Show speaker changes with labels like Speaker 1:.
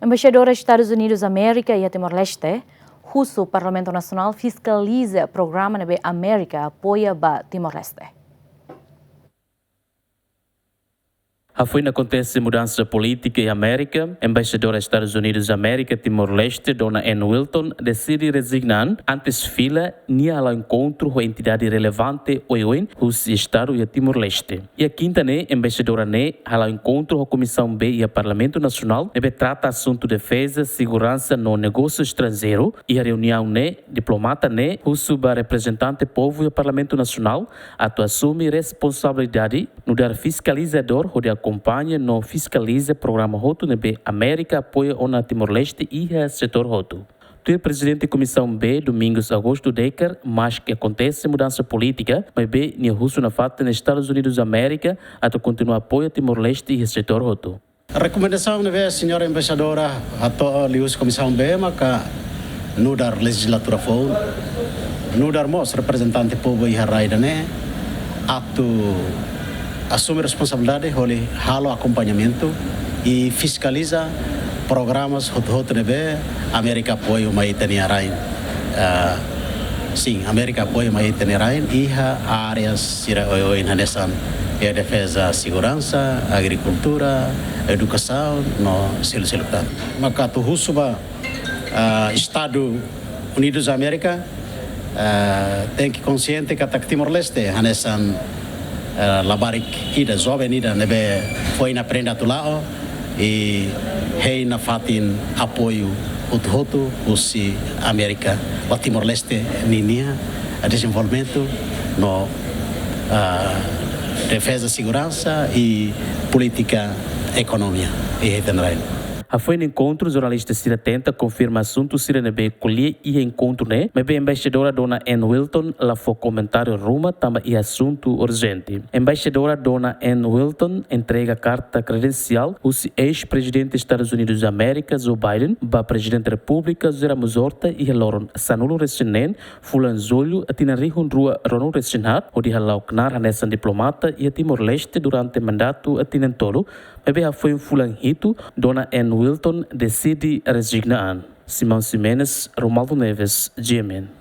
Speaker 1: Embaxaidora Estados Unidos América iha Timor-Leste, husu Parlamentu Nasionál Fiskaliza Programa na América apoia Timor-Leste.
Speaker 2: Foi acontece mudança política em América, Embaixadora Estados Unidos América Timor-Leste, Dona Ann Wilton, decide resignar antes fila nia ao encontro com a entidade relevante OIN, os Estado e Timor-Leste. E a quinta Embaixadora ao encontro com a Comissão B e a Parlamentu Nasional, trata assunto defesa, segurança no negócio estrangeiro e a reunião diplomata husu representante povo e o Parlamentu Nasional, assume responsabilidade no dar fiscalizador acompanha no Fiscaliza Programa Hotu nebe América apoia na Timor-Leste iha setor Hotu. O presidente da Comissão B, Domingos Augusto Decker, mas que acontece mudança política, mas bem, ni husu na fata nos Estados Unidos América, até continuar apoio Timor-Leste iha setor Hotu.
Speaker 3: A recomendação nebe senhora embaixadora ato lius Comissão B, maka no dar legislatura fo, no dar mos representante povo iha raida ato assume responsabilidade, halo acompanhamento e fiscaliza programas hot nebe América apoia uma itanerain. Sim, América apoia uma itanerain e áreas sira inanesan é defesa, segurança, agricultura, educação, no selo tá. Maka tu husuba Estados Unidos América tem que consciente que a Timor-Leste hanesan labarik ida jovem ida nebe foi na prenda tu lao e hei na fatin apoio hotu usi América o Timor-Leste ninia a desenvolvimento no defesa segurança e política economia e também.
Speaker 2: Foi no encontro, jornalista Cira tenta confirma assunto Cira nebe colher e encontro mas bem embaixadora Dona Ann Wilton lá foi comentário Roma também e assunto urgente. Embaixadora Dona Ann Wilton entrega carta credencial os ex-presidente dos Estados Unidos América Joe Biden, ba presidente da República Zera Muzorta e Loron Sanulo Recinen, Fulan Zolho a Tinarihun Rua Ronald Resinhat, onde halau knar nessa diplomata e a Timor-Leste durante mandato a Tinentolo, mas foi Fulan Hito, Dona Ann Wilton decide resignar. Simão Simenes, Romaldo Neves, GMN.